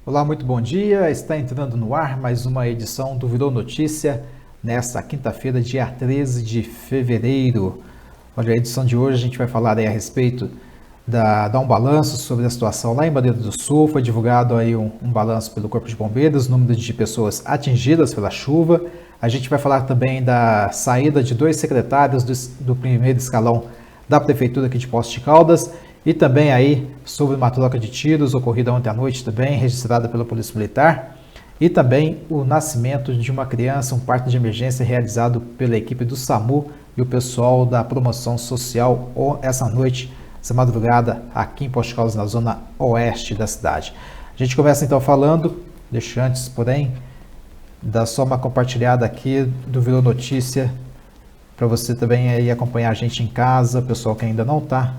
Olá, muito bom dia. Está entrando no ar mais uma edição do Virou Notícia nesta quinta-feira, dia 13 de fevereiro. Olha, a edição de hoje a gente vai falar aí a respeito dar um balanço sobre a situação lá em Bandeira do Sul. Foi divulgado aí um balanço pelo Corpo de Bombeiros, número de pessoas atingidas pela chuva. A gente vai falar também da saída de 2 secretários do primeiro escalão da Prefeitura aqui de Poços de Caldas. E também aí sobre uma troca de tiros ocorrida ontem à noite também, registrada pela Polícia Militar. E também o nascimento de uma criança, um parto de emergência realizado pela equipe do SAMU e o pessoal da promoção social essa noite, essa madrugada, aqui em Poços de Caldas, na zona oeste da cidade. A gente começa então falando, deixa antes, porém, dar só uma compartilhada aqui do Virou Notícia, para você também aí acompanhar a gente em casa, pessoal que ainda não está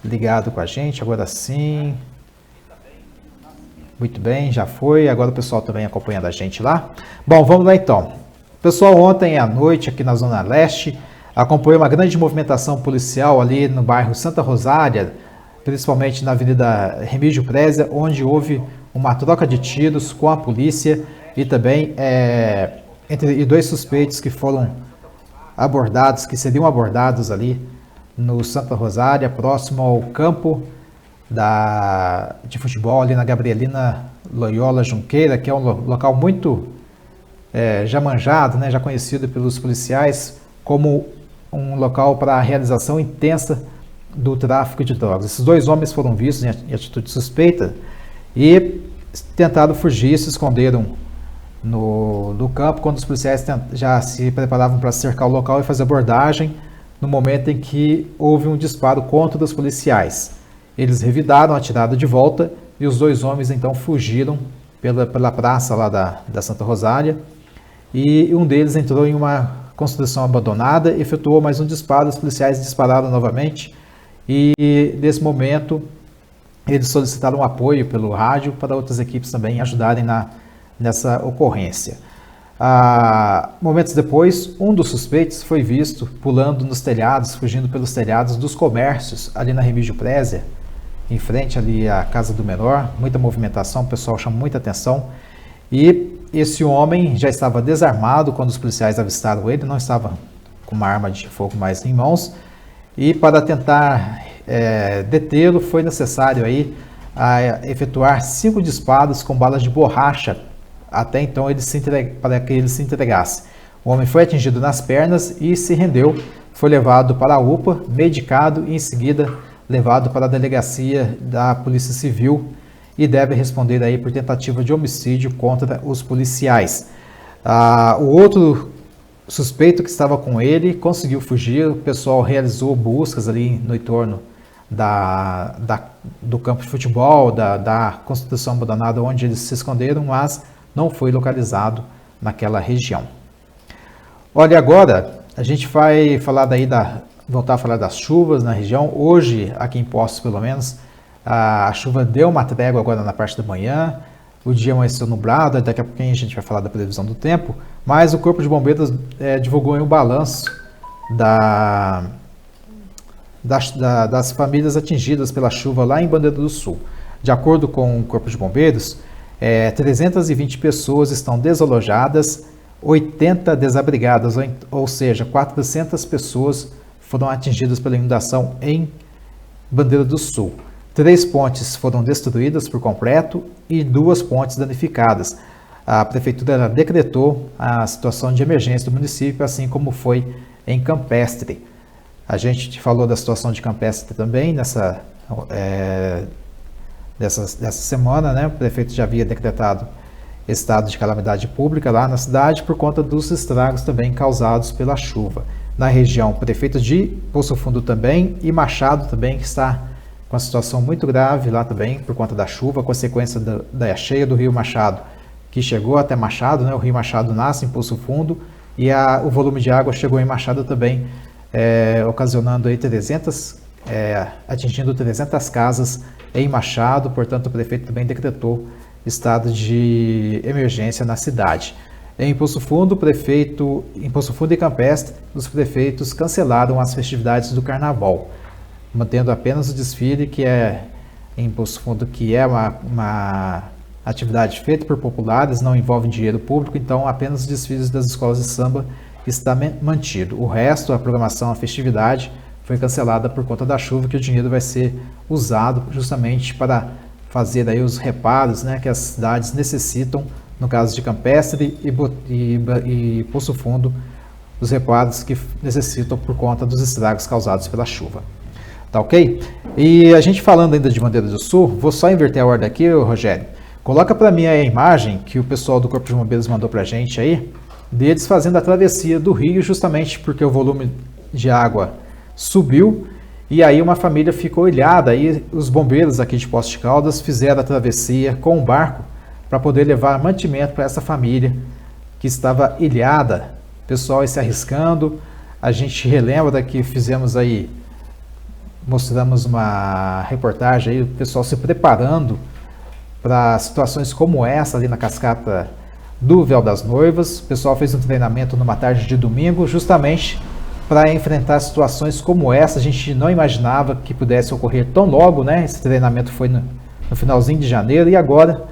ligado com a gente, agora sim. Muito bem, já foi. Agora o pessoal também acompanhando a gente lá. Bom, vamos lá então. Pessoal, ontem à noite aqui na Zona Leste, acompanhou uma grande movimentação policial ali no bairro Santa Rosária, principalmente na Avenida Remígio Prézia, onde houve uma troca de tiros com a polícia e também entre 2 suspeitos que foram abordados, que seriam abordados ali no Santa Rosária, próximo ao campo de futebol ali na Gabrielina Loyola Junqueira, que é um local muito já manjado, né, já conhecido pelos policiais como um local para a realização intensa do tráfico de drogas. Esses 2 homens foram vistos em atitude suspeita e tentaram fugir, se esconderam no campo quando os policiais já se preparavam para cercar o local e fazer abordagem, no momento em que houve um disparo contra os policiais. Eles revidaram, atiraram de volta e os 2 homens então fugiram pela praça lá da Santa Rosária e um deles entrou em uma construção abandonada, efetuou mais um disparo, os policiais dispararam novamente e nesse momento eles solicitaram apoio pelo rádio para outras equipes também ajudarem nessa ocorrência. Momentos depois, um dos suspeitos foi visto pulando nos telhados, fugindo pelos telhados dos comércios, ali na Remígio Prézia, em frente ali à Casa do Menor, muita movimentação, o pessoal chama muita atenção, e esse homem já estava desarmado quando os policiais avistaram ele, não estava com uma arma de fogo mais em mãos, e para tentar detê-lo foi necessário aí efetuar 5 disparos com balas de borracha, até então para que ele se entregasse. O homem foi atingido nas pernas e se rendeu, foi levado para a UPA, medicado e em seguida levado para a delegacia da Polícia Civil e deve responder aí por tentativa de homicídio contra os policiais. O outro suspeito que estava com ele conseguiu fugir, o pessoal realizou buscas ali no entorno do campo de futebol, da construção abandonada onde eles se esconderam, mas não foi localizado naquela região. Olha, agora a gente vai falar voltar a falar das chuvas na região. Hoje, aqui em Poços pelo menos, a chuva deu uma trégua agora na parte da manhã, o dia amanheceu nublado, daqui a pouquinho a gente vai falar da previsão do tempo, mas o Corpo de Bombeiros divulgou um balanço das famílias atingidas pela chuva lá em Bandeira do Sul. De acordo com o Corpo de Bombeiros, 320 pessoas estão desalojadas, 80 desabrigadas, ou seja, 400 pessoas foram atingidas pela inundação em Bandeira do Sul. 3 pontes foram destruídas por completo e 2 pontes danificadas. A Prefeitura decretou a situação de emergência do município, assim como foi em Campestre. A gente falou da situação de Campestre também nessa semana, né? O prefeito já havia decretado estado de calamidade pública lá na cidade por conta dos estragos também causados pela chuva. Na região, prefeitos de Poço Fundo também e Machado também, que está com uma situação muito grave lá também por conta da chuva, consequência da cheia do rio Machado, que chegou até Machado, né? O rio Machado nasce em Poço Fundo e o volume de água chegou em Machado também, ocasionando aí atingindo 300 casas em Machado, portanto o prefeito também decretou estado de emergência na cidade. Em Poço Fundo e Campestre, os prefeitos cancelaram as festividades do Carnaval, mantendo apenas o desfile que é em Poço Fundo, que é uma atividade feita por populares, não envolve dinheiro público, então apenas os desfiles das escolas de samba está mantido. O resto, a programação, a festividade, foi cancelada por conta da chuva, que o dinheiro vai ser usado justamente para fazer aí os reparos, né, que as cidades necessitam, no caso de Campestre e Poço Fundo, os reparos que necessitam por conta dos estragos causados pela chuva. Tá ok? E a gente falando ainda de Bandeira do Sul, vou só inverter a ordem aqui, Rogério. Coloca para mim aí a imagem que o pessoal do Corpo de Bombeiros mandou para a gente aí, deles fazendo a travessia do rio, justamente porque o volume de água subiu e aí uma família ficou ilhada. Aí os bombeiros aqui de Poços de Caldas fizeram a travessia com um barco para poder levar mantimento para essa família que estava ilhada. O pessoal aí se arriscando. A gente relembra que fizemos aí, mostramos uma reportagem aí, o pessoal se preparando para situações como essa ali na cascata do Véu das Noivas. O pessoal fez um treinamento numa tarde de domingo, justamente para enfrentar situações como essa. A gente não imaginava que pudesse ocorrer tão logo, né? Esse treinamento foi no finalzinho de janeiro e agora,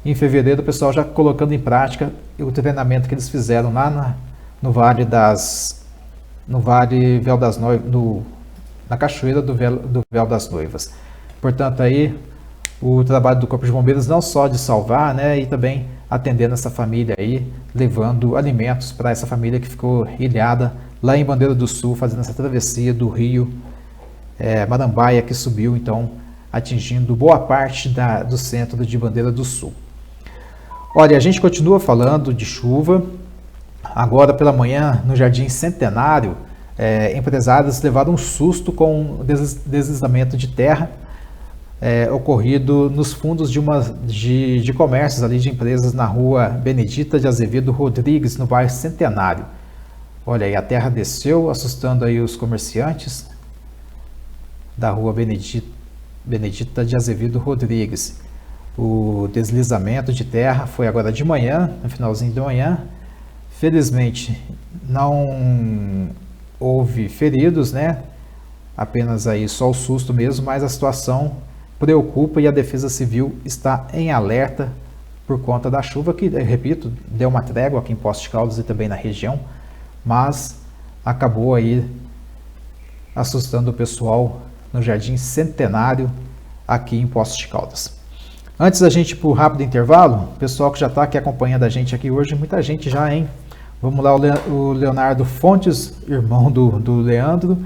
em fevereiro, o pessoal já colocando em prática o treinamento que eles fizeram lá no Vale Véu das Noivas, na cachoeira do Véu das Noivas. Portanto, aí o trabalho do Corpo de Bombeiros não só de salvar, né, e também atendendo essa família aí, levando alimentos para essa família que ficou ilhada lá em Bandeira do Sul, fazendo essa travessia do rio Marambaia, que subiu, então, atingindo boa parte do centro de Bandeira do Sul. Olha, a gente continua falando de chuva. Agora pela manhã, no Jardim Centenário, empresários levaram um susto com o deslizamento de terra ocorrido nos fundos de comércios ali, de empresas na rua Benedita de Azevedo Rodrigues, no bairro Centenário. Olha aí, a terra desceu, assustando aí os comerciantes da rua Benedita de Azevedo Rodrigues. O deslizamento de terra foi agora de manhã, no finalzinho de manhã. Felizmente não houve feridos, né? Apenas aí só o susto mesmo, mas a situação preocupa e a Defesa Civil está em alerta por conta da chuva que, repito, deu uma trégua aqui em Poços de Caldas e também na região, mas acabou aí assustando o pessoal no Jardim Centenário aqui em Poços de Caldas. Antes da gente ir para o rápido intervalo, o pessoal que já está aqui acompanhando a gente aqui hoje, muita gente já, hein? Vamos lá, o Leonardo Fontes, irmão do Leandro,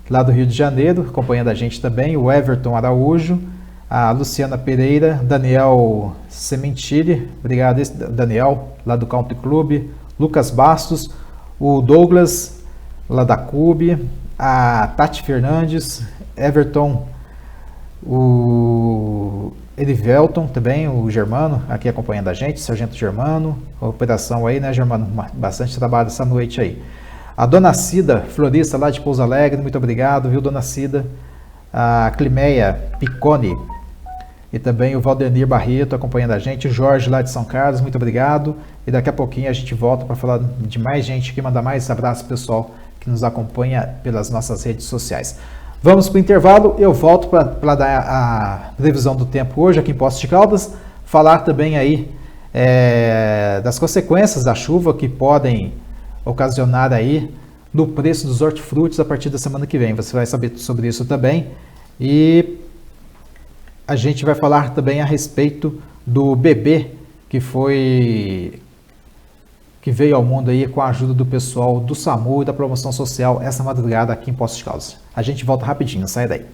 lá do Rio de Janeiro, acompanhando a gente também, o Everton Araújo, a Luciana Pereira, Daniel Sementili, obrigado Daniel, lá do Country Club, Lucas Bastos, o Douglas, lá da CUB, a Tati Fernandes, Everton, o Erivelton também, o Germano, aqui acompanhando a gente, Sargento Germano, a operação aí, né, Germano? Bastante trabalho essa noite aí. A Dona Cida, florista lá de Pouso Alegre, muito obrigado, viu, Dona Cida? A Climeia Piccone e também o Valdenir Barreto acompanhando a gente, o Jorge lá de São Carlos, muito obrigado. E daqui a pouquinho a gente volta para falar de mais gente aqui, mandar mais abraço pessoal que nos acompanha pelas nossas redes sociais. Vamos para o intervalo, eu volto para dar a previsão do tempo hoje aqui em Poços de Caldas, falar também aí das consequências da chuva que podem ocasionar aí no preço dos hortifrutis a partir da semana que vem. Você vai saber sobre isso também. E a gente vai falar também a respeito do bebê que veio ao mundo aí com a ajuda do pessoal do SAMU e da promoção social essa madrugada aqui em Poços de Caldas. A gente volta rapidinho, sai daí.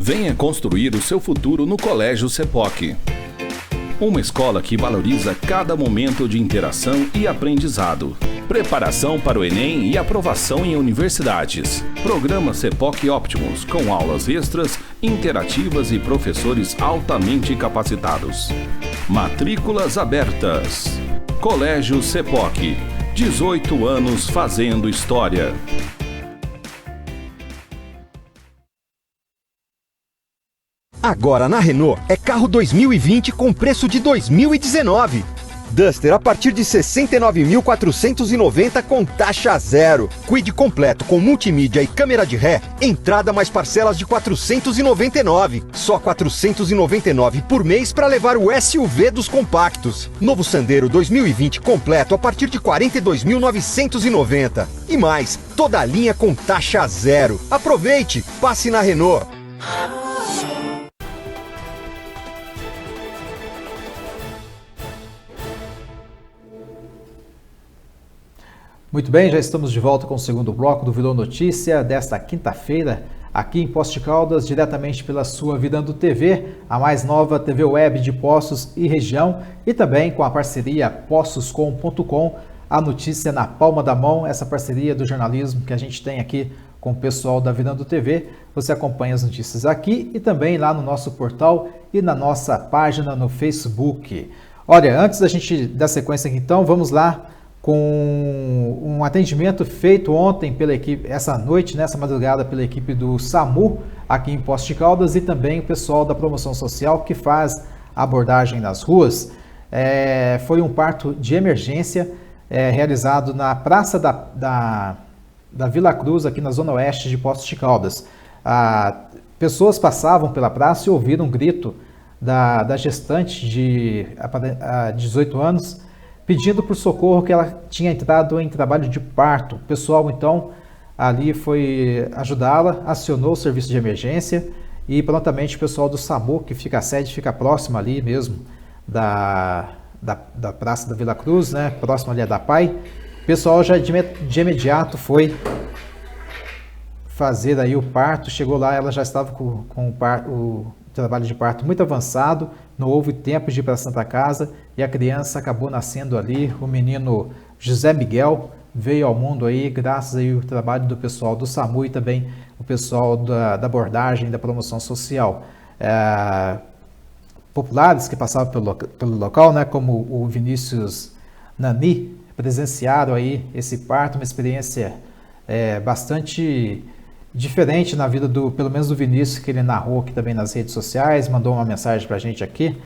Venha construir o seu futuro no Colégio CEPOC. Uma escola que valoriza cada momento de interação e aprendizado. Preparação para o Enem e aprovação em universidades. Programa CEPOC Optimus, com aulas extras, interativas e professores altamente capacitados. Matrículas abertas. Colégio CEPOC. 18 anos fazendo história. Agora na Renault é carro 2020 com preço de 2019. Duster a partir de R$ 69.490 com taxa zero. Kwid completo com multimídia e câmera de ré, entrada mais parcelas de R$ 499. Só R$ 499 por mês para levar o SUV dos compactos. Novo Sandero 2020 completo a partir de R$ 42.990. E mais, toda a linha com taxa zero. Aproveite, passe na Renault. Muito bem, já estamos de volta com o segundo bloco do Virou Notícia desta quinta-feira, aqui em Poços de Caldas, diretamente pela sua Virando TV, a mais nova TV web de Poços e região, e também com a parceria poçoscom.com, a notícia na palma da mão, essa parceria do jornalismo que a gente tem aqui com o pessoal da Virando TV. Você acompanha as notícias aqui e também lá no nosso portal e na nossa página no Facebook. Olha, antes da gente dar sequência aqui então, vamos lá com um atendimento feito ontem pela equipe, essa noite, nessa madrugada, pela equipe do SAMU aqui em Poços de Caldas e também o pessoal da promoção social que faz a abordagem nas ruas. Foi um parto de emergência realizado na Praça da Vila Cruz, aqui na zona oeste de Poços de Caldas. Pessoas passavam pela praça e ouviram um grito da gestante de 18 anos, pedindo por socorro, que ela tinha entrado em trabalho de parto. O pessoal, então, ali foi ajudá-la, acionou o serviço de emergência e prontamente o pessoal do SAMU, que fica a sede, fica próximo ali mesmo da Praça da Vila Cruz, né, próximo ali da PAI, o pessoal já de imediato foi fazer aí o parto. Chegou lá, ela já estava com o trabalho de parto muito avançado, não houve tempo de ir para a Santa Casa e a criança acabou nascendo ali. O menino José Miguel veio ao mundo aí graças aí ao trabalho do pessoal do SAMU e também o pessoal da abordagem da promoção social. Populares que passavam pelo local, né, como o Vinícius Nani, presenciaram aí esse parto, uma experiência bastante diferente na vida pelo menos do Vinícius, que ele narrou aqui também nas redes sociais, mandou uma mensagem para a gente aqui,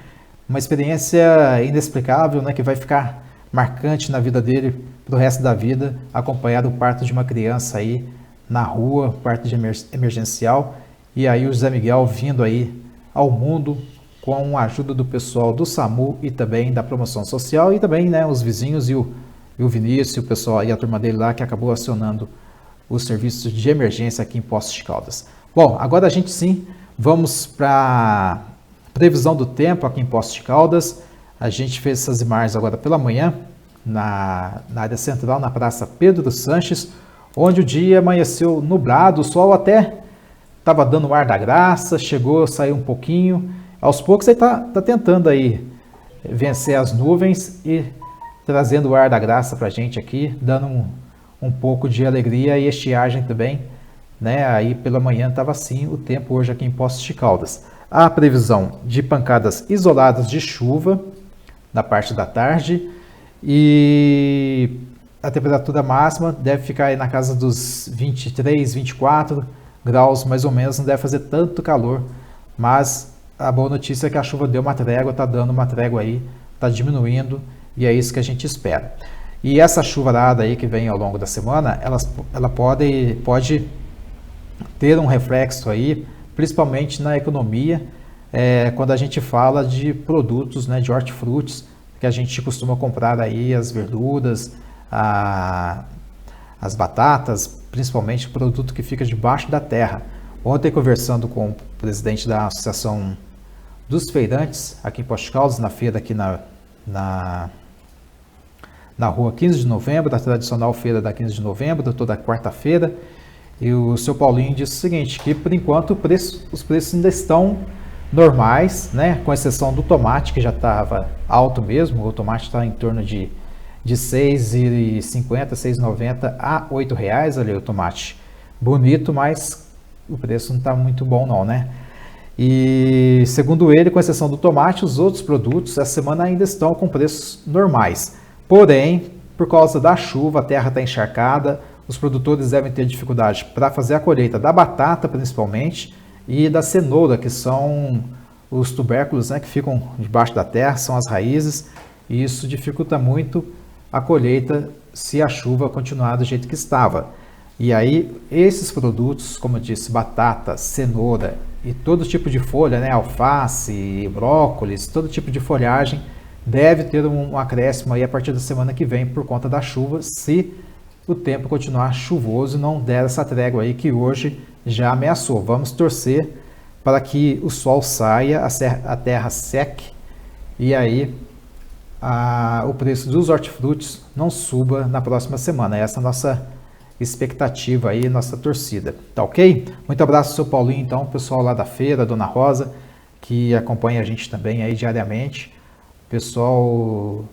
uma experiência inexplicável, né, que vai ficar marcante na vida dele para o resto da vida, acompanhar o parto de uma criança aí na rua, parto de emergencial, e aí o José Miguel vindo aí ao mundo com a ajuda do pessoal do SAMU e também da promoção social e também, né, os vizinhos e o Vinícius, o pessoal e a turma dele lá que acabou acionando os serviços de emergência aqui em Poços de Caldas. Bom, agora a gente sim, vamos para previsão do tempo aqui em Poços de Caldas. A gente fez essas imagens agora pela manhã, na área central, na Praça Pedro Sanches, onde o dia amanheceu nublado, o sol até estava dando o ar da graça, saiu um pouquinho, aos poucos ele está tentando aí vencer as nuvens e trazendo o ar da graça para a gente aqui, dando um pouco de alegria e estiagem também, né? Aí pela manhã estava assim o tempo hoje aqui em Poços de Caldas. Há previsão de pancadas isoladas de chuva na parte da tarde e a temperatura máxima deve ficar aí na casa dos 23, 24 graus mais ou menos, não deve fazer tanto calor, mas a boa notícia é que a chuva deu uma trégua, está dando uma trégua aí, está diminuindo e é isso que a gente espera. E essa chuvarada aí que vem ao longo da semana, ela pode ter um reflexo aí, principalmente na economia, quando a gente fala de produtos, né, de hortifrutis, que a gente costuma comprar aí, as verduras, as batatas, principalmente produto que fica debaixo da terra. Ontem, conversando com o presidente da Associação dos Feirantes, aqui em Poços de Caldas, na feira aqui na rua 15 de novembro, da tradicional feira da 15 de novembro, toda quarta-feira, e o seu Paulinho disse o seguinte, que por enquanto os preços ainda estão normais, né, com exceção do tomate, que já estava alto mesmo, o tomate está em torno de R$ 6,50, R$ 6,90 a R$ 8,00, ali o tomate bonito, mas o preço não está muito bom não, né? E segundo ele, com exceção do tomate, os outros produtos essa semana ainda estão com preços normais. Porém, por causa da chuva, a terra está encharcada, os produtores devem ter dificuldade para fazer a colheita da batata, principalmente, e da cenoura, que são os tubérculos, né, que ficam debaixo da terra, são as raízes, e isso dificulta muito a colheita se a chuva continuar do jeito que estava. E aí, esses produtos, como eu disse, batata, cenoura e todo tipo de folha, né, alface, brócolis, todo tipo de folhagem, deve ter um acréscimo aí a partir da semana que vem por conta da chuva, se o tempo continuar chuvoso e não der essa trégua aí que hoje já ameaçou. Vamos torcer para que o sol saia, a terra seque e aí o preço dos hortifrutis não suba na próxima semana. Essa é a nossa expectativa aí, nossa torcida. Tá ok? Muito abraço, seu Paulinho, então, pessoal lá da feira, Dona Rosa, que acompanha a gente também aí diariamente. Pessoal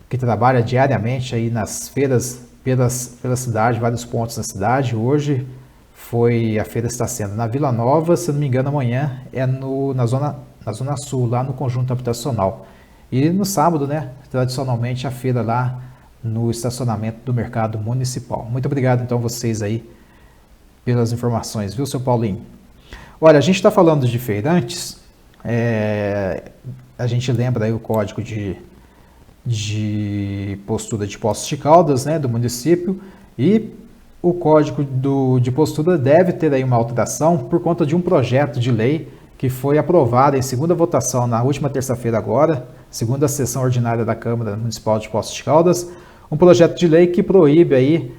que trabalha diariamente aí nas feiras pela cidade, vários pontos da cidade. Hoje a feira está sendo na Vila Nova, se não me engano amanhã é na zona sul, lá no conjunto habitacional. E no sábado, né, tradicionalmente a feira lá no estacionamento do mercado municipal. Muito obrigado então vocês aí pelas informações, viu, seu Paulinho? Olha, a gente está falando de feirantes, a gente lembra aí o código de postura de Poços de Caldas, né, do município, e o código de postura deve ter aí uma alteração por conta de um projeto de lei que foi aprovado em segunda votação na última terça-feira agora, segunda sessão ordinária da Câmara Municipal de Poços de Caldas, um projeto de lei que proíbe aí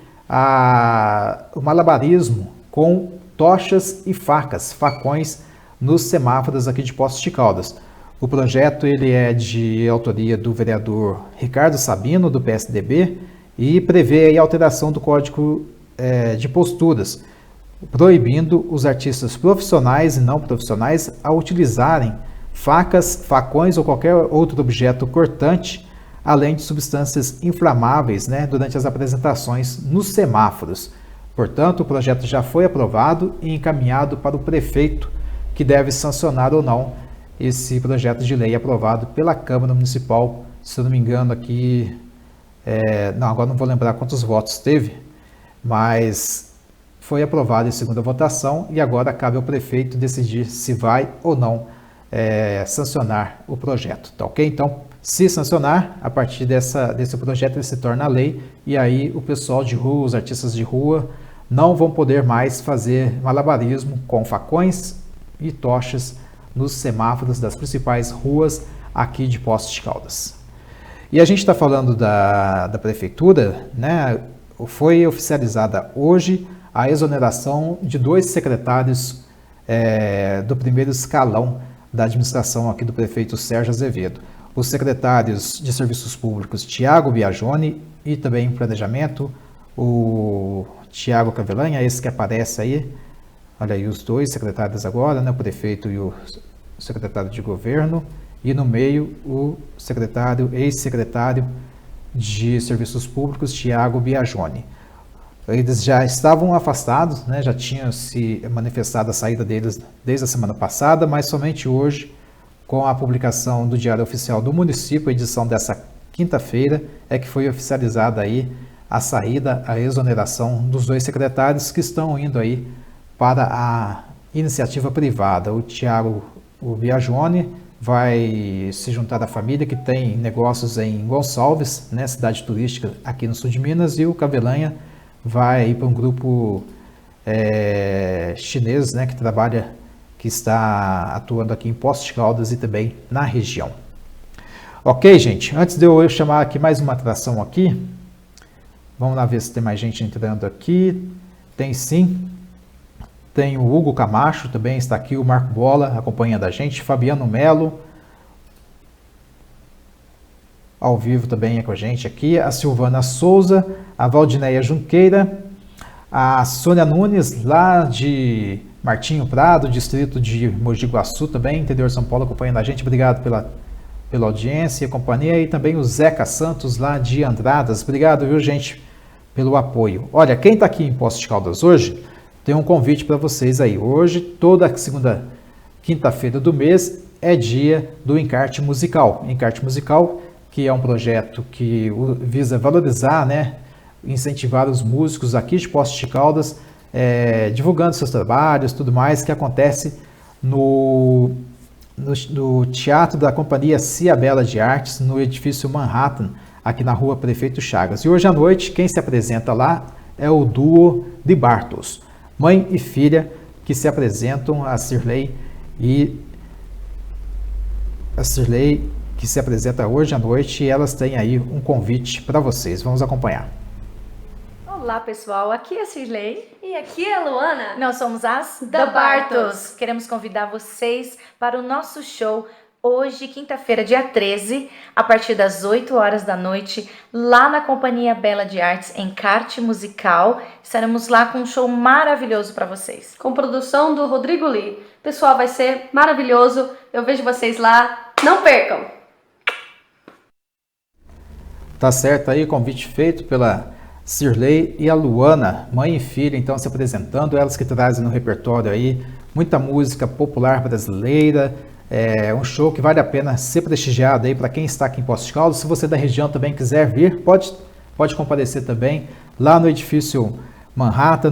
o malabarismo com tochas e facões nos semáforos aqui de Poços de Caldas. O projeto ele é de autoria do vereador Ricardo Sabino, do PSDB, e prevê aí a alteração do Código de Posturas, proibindo os artistas profissionais e não profissionais a utilizarem facas, facões ou qualquer outro objeto cortante, além de substâncias inflamáveis, né, durante as apresentações nos semáforos. Portanto, o projeto já foi aprovado e encaminhado para o prefeito, que deve sancionar ou não esse projeto de lei aprovado pela Câmara Municipal. Se eu não me engano aqui, agora não vou lembrar quantos votos teve, mas foi aprovado em segunda votação e agora cabe ao prefeito decidir se vai ou não sancionar o projeto, tá ok? Então, se sancionar, a partir desse projeto ele se torna lei e aí o pessoal de rua, os artistas de rua, não vão poder mais fazer malabarismo com facões e tochas nos semáforos das principais ruas aqui de Poços de Caldas. E a gente está falando da prefeitura, né? Foi oficializada hoje a exoneração de 2 secretários do primeiro escalão da administração aqui do prefeito Sérgio Azevedo. Os secretários de Serviços Públicos, Tiago Biagione, e também Planejamento, o Tiago Cavelanha, esse que aparece aí, olha aí os 2 secretários agora, né, o prefeito e o secretário de governo, e no meio o ex-secretário de Serviços Públicos, Tiago Biagione. Eles já estavam afastados, né, já tinham se manifestado a saída deles desde a semana passada, mas somente hoje, com a publicação do Diário Oficial do Município, edição dessa quinta-feira, é que foi oficializada aí a saída, a exoneração dos 2 secretários que estão indo aí para a iniciativa privada. O Tiago Biagione vai se juntar à família que tem negócios em Gonçalves, né, cidade turística aqui no sul de Minas, e o Cavelanha vai ir para um grupo chinês, né, que está atuando aqui em Poços de Caldas e também na região. Ok, gente, antes de eu chamar aqui mais uma atração aqui, vamos lá ver se tem mais gente entrando aqui. Tem sim, tem o Hugo Camacho também está aqui, o Marco Bola acompanhando a gente, Fabiano Melo, ao vivo também é com a gente aqui, a Silvana Souza, a Valdineia Junqueira, a Sônia Nunes, lá de Martinho Prado, distrito de Mogi Guaçu também, interior de São Paulo, acompanhando a gente. Obrigado pela audiência e companhia. E também o Zeca Santos, lá de Andradas. Obrigado, viu, gente, pelo apoio. Olha, quem está aqui em Poços de Caldas hoje, tem um convite para vocês aí. Hoje, toda segunda quinta-feira do mês, é dia do Encarte Musical. Encarte Musical, que é um projeto que visa valorizar, né, incentivar os músicos aqui de Poços de Caldas, divulgando seus trabalhos, tudo mais, que acontece no no Teatro da Companhia Ciabela de Artes, no edifício Manhattan, aqui na rua Prefeito Chagas. E hoje à noite, quem se apresenta lá é o duo de Bartos, mãe e filha, que se apresentam, a Cirlei, que se apresenta hoje à noite, e elas têm aí um convite para vocês. Vamos acompanhar. Olá pessoal, aqui é a Cirlei. E aqui é a Luana. Nós somos as Da Bartos. Queremos convidar vocês para o nosso show hoje, quinta-feira, dia 13, a partir das 8 horas da noite, lá na Companhia Bela de Artes, em Carte Musical. Estaremos lá com um show maravilhoso para vocês. Com produção do Rodrigo Lee. Pessoal, vai ser maravilhoso. Eu vejo vocês lá. Não percam! Tá certo aí, convite feito pela Cirlei e a Luana, mãe e filha, então se apresentando, elas que trazem no repertório aí muita música popular brasileira, um show que vale a pena ser prestigiado aí para quem está aqui em Poços de Caldas. Se você da região também quiser vir, pode comparecer também lá no edifício Manhattan,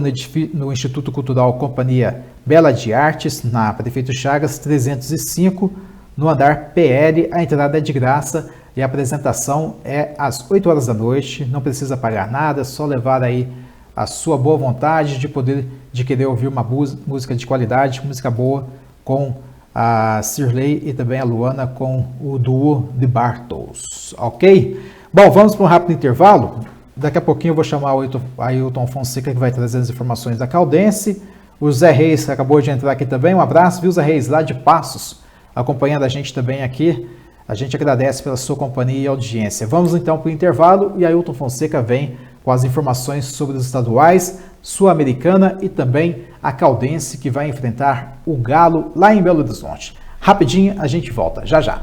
no Instituto Cultural Companhia Bela de Artes, na Prefeito Chagas 305, no andar PL. A entrada é de graça e a apresentação é às 8 horas da noite, não precisa pagar nada, é só levar aí a sua boa vontade de querer ouvir uma música de qualidade, música boa, com a Cirlei e também a Luana com o duo de Bartos, ok? Bom, vamos para um rápido intervalo. Daqui a pouquinho eu vou chamar o Ailton Fonseca, que vai trazer as informações da Caldense. O Zé Reis acabou de entrar aqui também, um abraço, viu, Zé Reis, lá de Passos, acompanhando a gente também aqui. A gente agradece pela sua companhia e audiência. Vamos então para o intervalo e Ailton Fonseca vem com as informações sobre os estaduais, Sul-Americana e também a Caldense, que vai enfrentar o Galo lá em Belo Horizonte. Rapidinho, a gente volta, já já.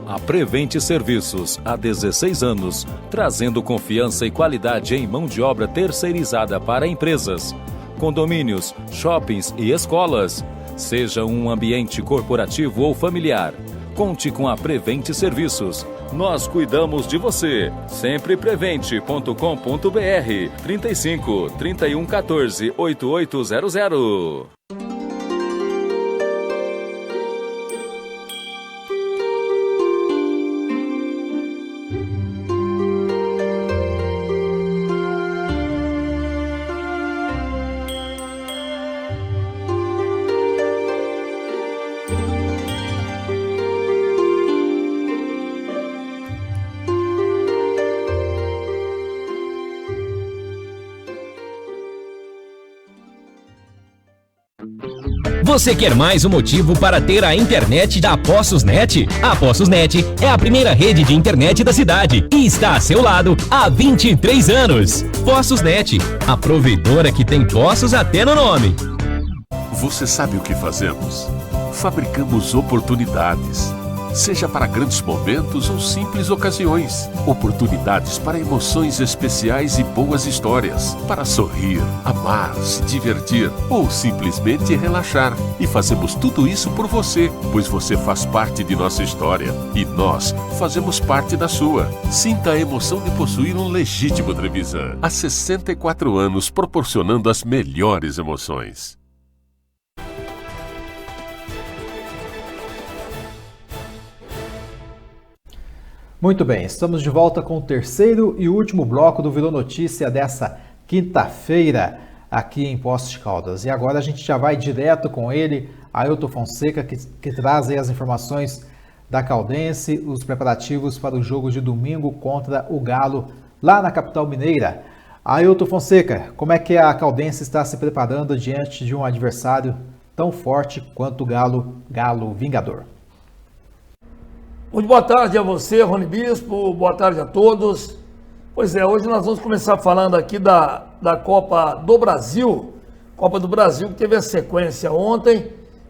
A Prevente Serviços, há 16 anos, trazendo confiança e qualidade em mão de obra terceirizada para empresas, condomínios, shoppings e escolas. Seja um ambiente corporativo ou familiar, conte com a Prevente Serviços. Nós cuidamos de você. Sempreprevente.com.br 35 31 14 8800. Você quer mais um motivo para ter a internet da Poços.net? A Poços.net é a primeira rede de internet da cidade e está a seu lado há 23 anos. Poços.net, a provedora que tem poços até no nome. Você sabe o que fazemos? Fabricamos oportunidades. Seja para grandes momentos ou simples ocasiões. Oportunidades para emoções especiais e boas histórias. Para sorrir, amar, se divertir ou simplesmente relaxar. E fazemos tudo isso por você, pois você faz parte de nossa história. E nós fazemos parte da sua. Sinta a emoção de possuir um legítimo Trevisan. Há 64 anos proporcionando as melhores emoções. Muito bem, estamos de volta com o terceiro e último bloco do Virou Notícia dessa quinta-feira aqui em Poços de Caldas. E agora a gente já vai direto com ele, Ailton Fonseca, que traz aí as informações da Caldense, os preparativos para o jogo de domingo contra o Galo lá na capital mineira. Ailton Fonseca, como é que a Caldense está se preparando diante de um adversário tão forte quanto o Galo Vingador? Muito boa tarde a você, Rony Bispo, boa tarde a todos. Pois é, hoje nós vamos começar falando aqui da Copa do Brasil, que teve a sequência ontem,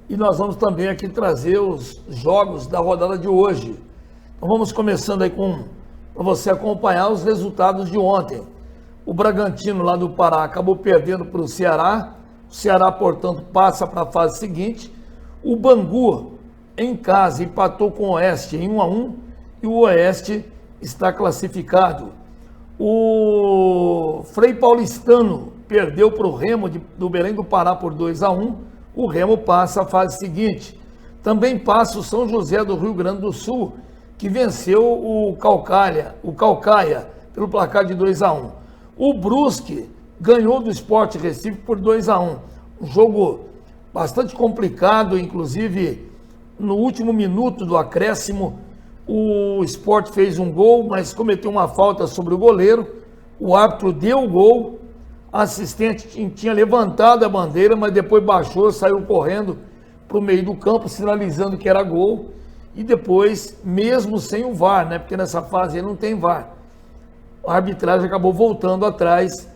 e nós vamos também aqui trazer os jogos da rodada de hoje. Então vamos começando aí para você acompanhar os resultados de ontem. O Bragantino lá do Pará acabou perdendo para o Ceará, portanto, passa para a fase seguinte. O Bangu, em casa, empatou com o Oeste em 1-1 e o Oeste está classificado. O Frei Paulistano perdeu para o Remo do Belém do Pará por 2-1. O Remo passa a fase seguinte. Também passa o São José do Rio Grande do Sul, que venceu o Caucaia pelo placar de 2-1. O Brusque ganhou do Sport Recife por 2-1. Um jogo bastante complicado, inclusive no último minuto do acréscimo, o Sport fez um gol, mas cometeu uma falta sobre o goleiro. O árbitro deu o gol, a assistente tinha levantado a bandeira, mas depois baixou, saiu correndo para o meio do campo, sinalizando que era gol. E depois, mesmo sem o VAR, né, porque nessa fase não tem VAR, a arbitragem acabou voltando atrás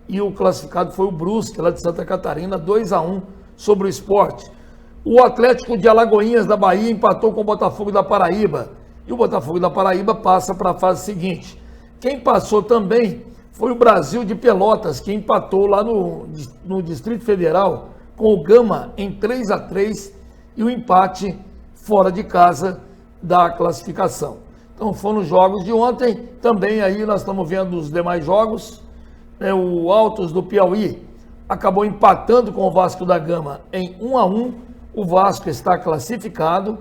e o classificado foi o Brusque, lá de Santa Catarina, 2-1 sobre o Sport. O Atlético de Alagoinhas da Bahia empatou com o Botafogo da Paraíba. E o Botafogo da Paraíba passa para a fase seguinte. Quem passou também foi o Brasil de Pelotas, que empatou lá no Distrito Federal com o Gama em 3-3 e o empate fora de casa da classificação. Então foram os jogos de ontem. Também aí nós estamos vendo os demais jogos. O Altos do Piauí acabou empatando com o Vasco da Gama em 1-1. O Vasco está classificado.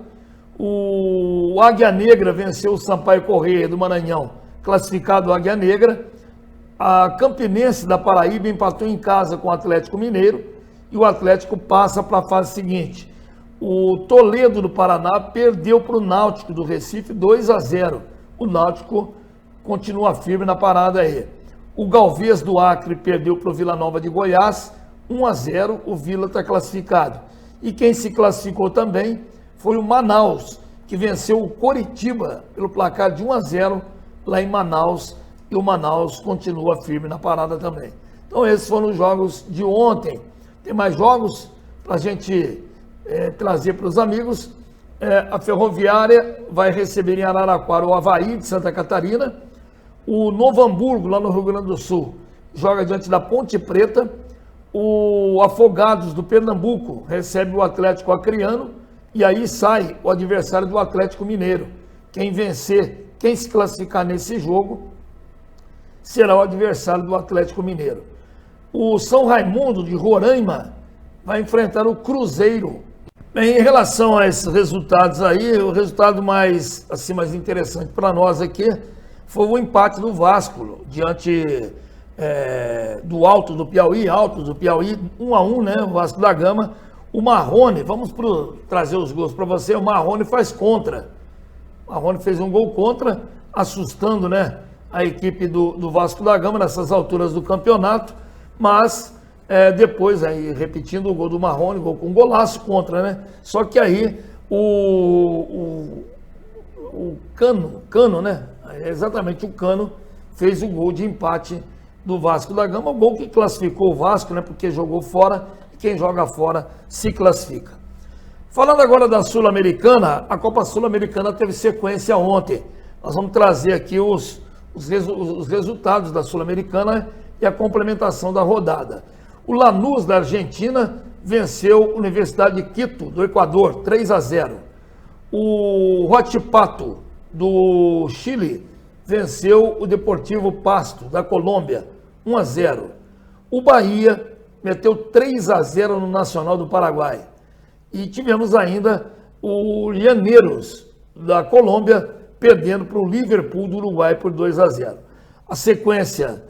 O Águia Negra venceu o Sampaio Corrêa do Maranhão, classificado Águia Negra. A Campinense da Paraíba empatou em casa com o Atlético Mineiro e o Atlético passa para a fase seguinte. O Toledo do Paraná perdeu para o Náutico do Recife 2-0. O Náutico continua firme na parada aí. O Galvez do Acre perdeu para o Vila Nova de Goiás 1-0. O Vila está classificado. E quem se classificou também foi o Manaus, que venceu o Coritiba pelo placar de 1-0 lá em Manaus. E o Manaus continua firme na parada também. Então esses foram os jogos de ontem. Tem mais jogos para a gente trazer para os amigos. A Ferroviária vai receber em Araraquara o Avaí de Santa Catarina. O Novo Hamburgo, lá no Rio Grande do Sul, joga diante da Ponte Preta. O Afogados do Pernambuco recebe o Atlético Acreano. E aí sai o adversário do Atlético Mineiro. Quem vencer, quem se classificar nesse jogo, será o adversário do Atlético Mineiro. O São Raimundo de Roraima vai enfrentar o Cruzeiro. Bem, em relação a esses resultados aí, o resultado mais interessante para nós aqui foi o empate do Vasco diante do Altos do Piauí, 1-1, né? O Vasco da Gama. O Marrone, vamos trazer os gols para você. O Marrone faz contra. O Marrone fez um gol contra, assustando, né, a equipe do Vasco da Gama nessas alturas do campeonato, mas depois, aí, repetindo o gol do Marrone, gol com golaço contra, né? Só que aí o Cano, né? Exatamente, o Cano fez o gol de empate do Vasco da Gama, o gol que classificou o Vasco, né? Porque jogou fora, e quem joga fora se classifica. Falando agora da Sul-Americana, a Copa Sul-Americana teve sequência ontem. Nós vamos trazer aqui os resultados da Sul-Americana e a complementação da rodada. O Lanús da Argentina venceu a Universidade de Quito do Equador 3-0. O Huachipato do Chile venceu o Deportivo Pasto da Colômbia 1-0. O Bahia meteu 3-0 no Nacional do Paraguai. E tivemos ainda o Llaneros da Colômbia perdendo para o Liverpool do Uruguai por 2-0. A sequência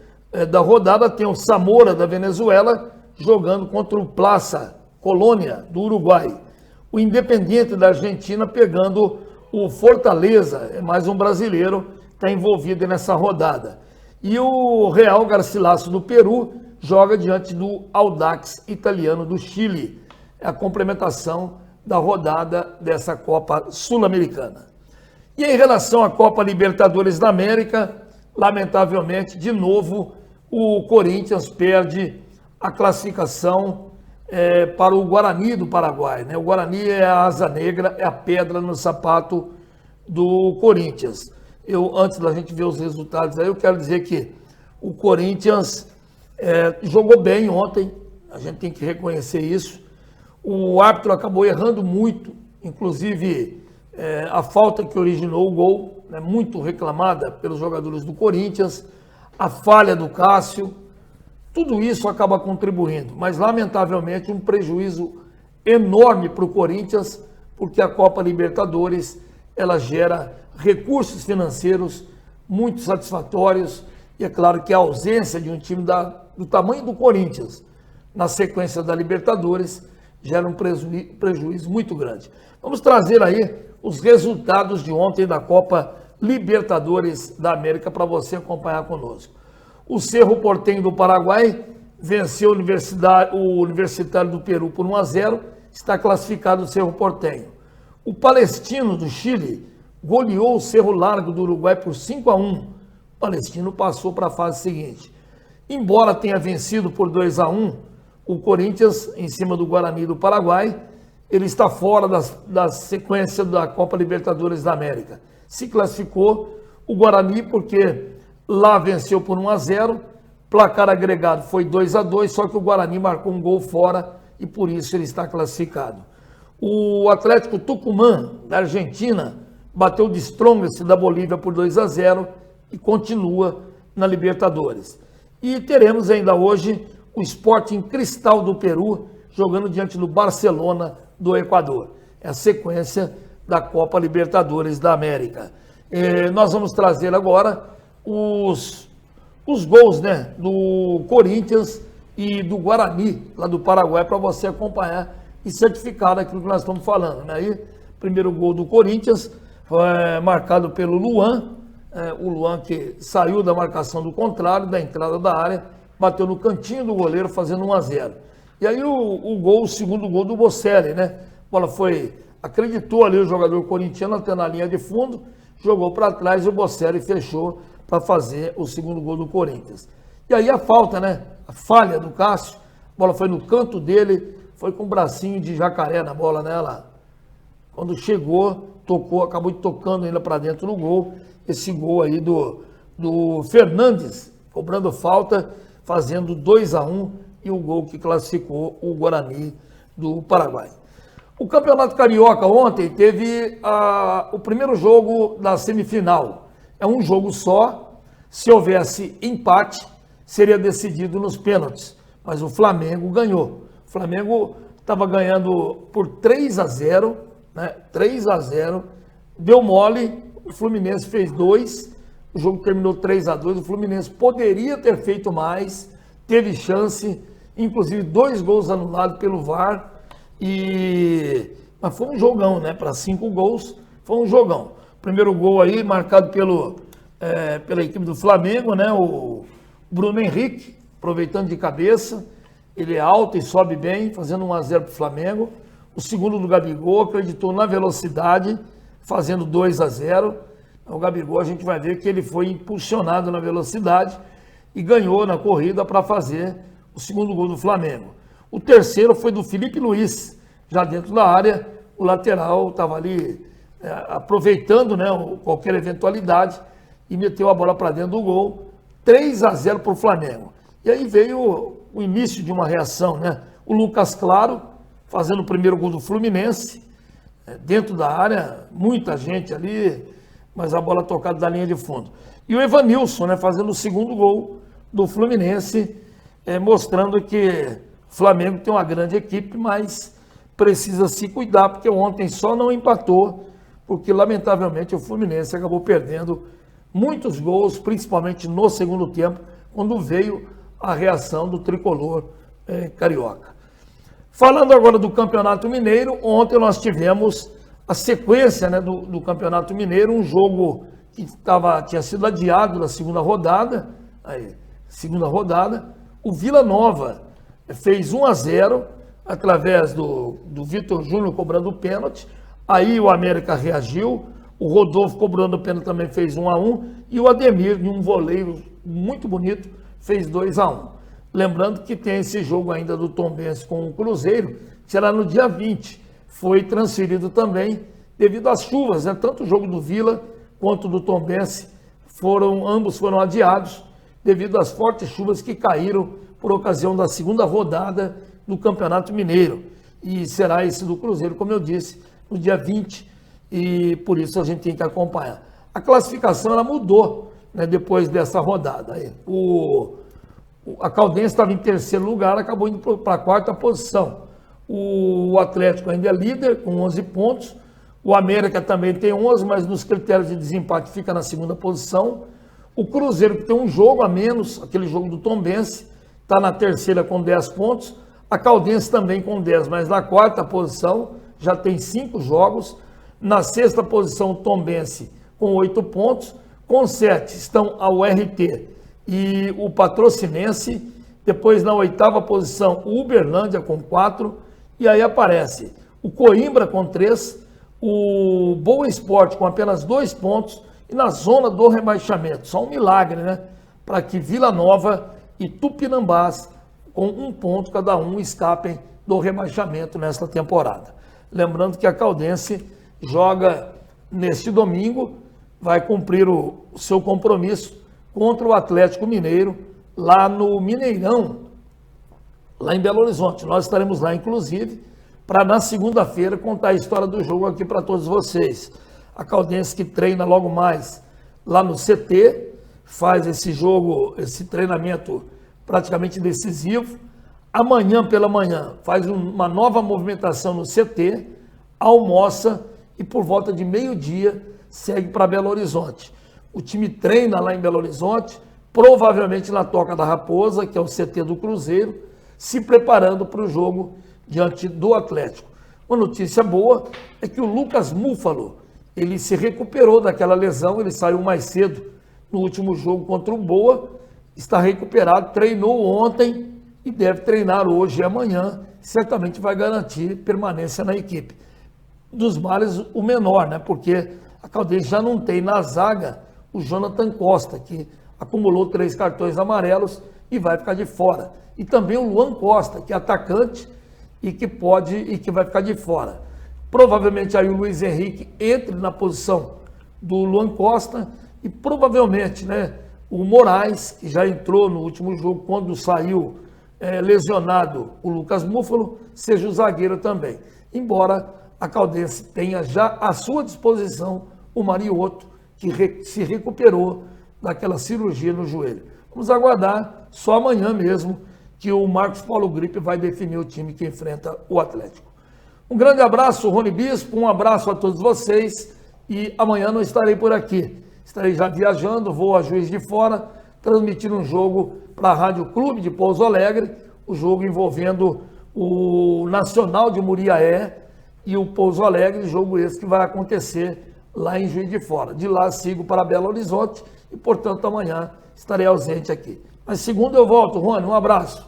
da rodada tem o Zamora da Venezuela jogando contra o Plaza Colônia do Uruguai. O Independiente da Argentina pegando o Fortaleza, mais um brasileiro, está envolvido nessa rodada. E o Real Garcilaso do Peru joga diante do Audax italiano do Chile. É a complementação da rodada dessa Copa Sul-Americana. E em relação à Copa Libertadores da América, lamentavelmente, de novo, o Corinthians perde a classificação para o Guarani do Paraguai, né? O Guarani é a asa negra, é a pedra no sapato do Corinthians. Antes da gente ver os resultados aí, eu quero dizer que o Corinthians jogou bem ontem, a gente tem que reconhecer isso. O árbitro acabou errando muito, inclusive a falta que originou o gol, né, muito reclamada pelos jogadores do Corinthians, a falha do Cássio, tudo isso acaba contribuindo, mas lamentavelmente um prejuízo enorme para o Corinthians, porque a Copa Libertadores ela gera recursos financeiros muito satisfatórios e é claro que a ausência de um time do tamanho do Corinthians na sequência da Libertadores gera um prejuízo muito grande. Vamos trazer aí os resultados de ontem da Copa Libertadores da América para você acompanhar conosco. O Cerro Porteño do Paraguai venceu o Universitário do Peru por 1-0, está classificado o Cerro Porteño. O Palestino do Chile goleou o Cerro Largo do Uruguai por 5-1. O Palestino passou para a fase seguinte. Embora tenha vencido por 2-1, o Corinthians, em cima do Guarani do Paraguai, ele está fora da sequência da Copa Libertadores da América. Se classificou o Guarani porque lá venceu por 1-0, placar agregado foi 2-2, só que o Guarani marcou um gol fora e por isso ele está classificado. O Atlético Tucumã, da Argentina, bateu o Strongest da Bolívia por 2-0 e continua na Libertadores. E teremos ainda hoje o Sporting Cristal do Peru jogando diante do Barcelona do Equador. É a sequência da Copa Libertadores da América. Nós vamos trazer agora os gols, né, do Corinthians e do Guarani, lá do Paraguai, para você acompanhar e certificar aquilo que nós estamos falando. Né? Aí, primeiro gol do Corinthians, marcado pelo Luan, o Luan que saiu da marcação do contrário, da entrada da área, bateu no cantinho do goleiro, fazendo 1-0. E aí o segundo gol do Bocelli, né? A bola acreditou ali o jogador corintiano até na linha de fundo, jogou para trás e o Bocelli fechou para fazer o segundo gol do Corinthians. E aí a falta, né? A falha do Cássio, a bola foi no canto dele, foi com um bracinho de jacaré na bola, né? Quando chegou, tocou, acabou tocando ainda para dentro do gol. Esse gol aí do Fernandes, cobrando falta, fazendo 2-1 e o gol que classificou o Guarani do Paraguai. O Campeonato Carioca ontem teve o primeiro jogo da semifinal. É um jogo só, se houvesse empate, seria decidido nos pênaltis, mas o Flamengo ganhou. O Flamengo estava ganhando por 3-0, né? 3-0, deu mole, o Fluminense fez 2, o jogo terminou 3-2, o Fluminense poderia ter feito mais, teve chance, inclusive 2 gols anulados pelo VAR, mas foi um jogão, né? Para 5 gols, foi um jogão. Primeiro gol aí, marcado pela equipe do Flamengo, né? O Bruno Henrique, aproveitando de cabeça, ele é alto e sobe bem, fazendo 1-0 para o Flamengo. O segundo do Gabigol, acreditou na velocidade, fazendo 2-0. O Gabigol, a gente vai ver que ele foi impulsionado na velocidade e ganhou na corrida para fazer o segundo gol do Flamengo. O terceiro foi do Felipe Luiz, já dentro da área, o lateral estava ali aproveitando, né, qualquer eventualidade e meteu a bola para dentro do gol, 3-0 para o Flamengo. E aí veio o início de uma reação, né? O Lucas Claro fazendo o primeiro gol do Fluminense, dentro da área, muita gente ali, mas a bola tocada da linha de fundo. E o Evanilson, né, fazendo o segundo gol do Fluminense, mostrando que o Flamengo tem uma grande equipe, mas precisa se cuidar, porque ontem só não empatou, porque lamentavelmente o Fluminense acabou perdendo muitos gols, principalmente no segundo tempo, quando veio a reação do tricolor carioca. Falando agora do Campeonato Mineiro, ontem nós tivemos a sequência, né, do Campeonato Mineiro, um jogo que tinha sido adiado na segunda rodada, o Vila Nova fez 1-0, através do Vitor Júnior cobrando o pênalti, aí o América reagiu, o Rodolfo cobrando o pênalti também fez 1-1, e o Ademir, de um voleio muito bonito, fez 2-1. Lembrando que tem esse jogo ainda do Tombense com o Cruzeiro, que será no dia 20, foi transferido também devido às chuvas, né? Tanto o jogo do Vila quanto do Tombense, ambos foram adiados devido às fortes chuvas que caíram por ocasião da segunda rodada do Campeonato Mineiro. E será esse do Cruzeiro, como eu disse, no dia 20, e por isso a gente tem que acompanhar. A classificação ela mudou, né, depois dessa rodada. O A Caldense estava em terceiro lugar, acabou indo para a quarta posição. O Atlético ainda é líder, com 11 pontos. O América também tem 11, mas nos critérios de desempate fica na segunda posição. O Cruzeiro, que tem um jogo a menos, aquele jogo do Tombense, está na terceira com 10 pontos. A Caldense também com 10, mas na quarta posição, já tem 5 jogos. Na sexta posição, o Tombense com 8 pontos. Com 7 estão a URT e o Patrocinense. Depois, na oitava posição, o Uberlândia com 4. E aí aparece o Coimbra com 3, o Boa Esporte com apenas 2 pontos e na zona do rebaixamento. Só um milagre, né? Para que Vila Nova e Tupinambás, com 1 ponto cada um, escapem do rebaixamento nesta temporada. Lembrando que a Caldense joga neste domingo, vai cumprir o seu compromisso contra o Atlético Mineiro, lá no Mineirão, lá em Belo Horizonte. Nós estaremos lá, inclusive, para na segunda-feira contar a história do jogo aqui para todos vocês. A Caldense que treina logo mais lá no CT, faz esse jogo, esse treinamento praticamente decisivo. Amanhã pela manhã faz uma nova movimentação no CT, almoça e por volta de meio-dia segue para Belo Horizonte. O time treina lá em Belo Horizonte, provavelmente na Toca da Raposa, que é o CT do Cruzeiro, se preparando para o jogo diante do Atlético. Uma notícia boa é que o Lucas Múfalo, ele se recuperou daquela lesão, ele saiu mais cedo no último jogo contra o Boa, está recuperado, treinou ontem e deve treinar hoje e amanhã, certamente vai garantir permanência na equipe. Dos males, o menor, né? Porque a Caldense já não tem na zaga o Jonathan Costa, que acumulou 3 cartões amarelos e vai ficar de fora. E também o Luan Costa, que é atacante e que vai ficar de fora. Provavelmente aí o Luiz Henrique entre na posição do Luan Costa e provavelmente, né, o Moraes, que já entrou no último jogo quando saiu lesionado o Lucas Múfalo, seja o zagueiro também. Embora a Caldense tenha já à sua disposição o Mariotto, que se recuperou daquela cirurgia no joelho. Vamos aguardar, só amanhã mesmo, que o Marcos Paulo Gripe vai definir o time que enfrenta o Atlético. Um grande abraço, Rony Bispo, um abraço a todos vocês e amanhã não estarei por aqui. Estarei já viajando, vou a Juiz de Fora, transmitindo um jogo para a Rádio Clube de Pouso Alegre, o jogo envolvendo o Nacional de Muriaé e o Pouso Alegre, jogo esse que vai acontecer lá em Juiz de Fora. De lá sigo para Belo Horizonte e, portanto, amanhã estarei ausente aqui. Mas segunda eu volto, Rony, um abraço.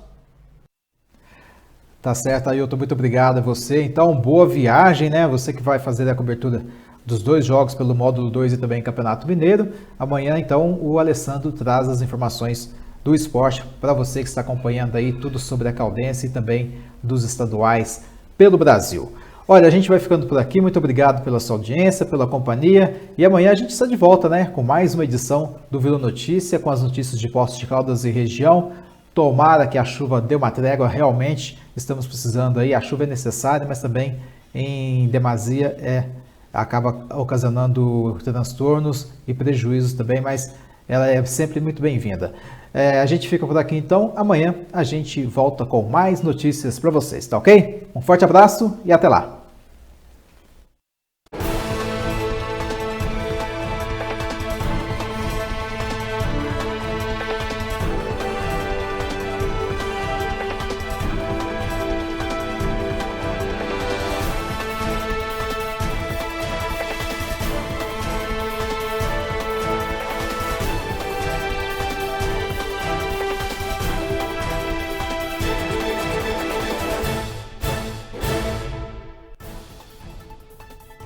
Tá certo, Ailton, muito obrigado a você. Então, boa viagem, né? Você que vai fazer a cobertura dos 2 jogos pelo módulo 2 e também Campeonato Mineiro. Amanhã, então, o Alessandro traz as informações do esporte para você que está acompanhando aí tudo sobre a Caldense e também dos estaduais pelo Brasil. Olha, a gente vai ficando por aqui. Muito obrigado pela sua audiência, pela companhia. E amanhã a gente está de volta, né? Com mais uma edição do Vila Notícia, com as notícias de Poços de Caldas e região. Tomara que a chuva dê uma trégua, realmente estamos precisando aí. A chuva é necessária, mas também em demasia acaba ocasionando transtornos e prejuízos também, mas ela é sempre muito bem-vinda. A gente fica por aqui então. Amanhã a gente volta com mais notícias para vocês, tá ok? Um forte abraço e até lá!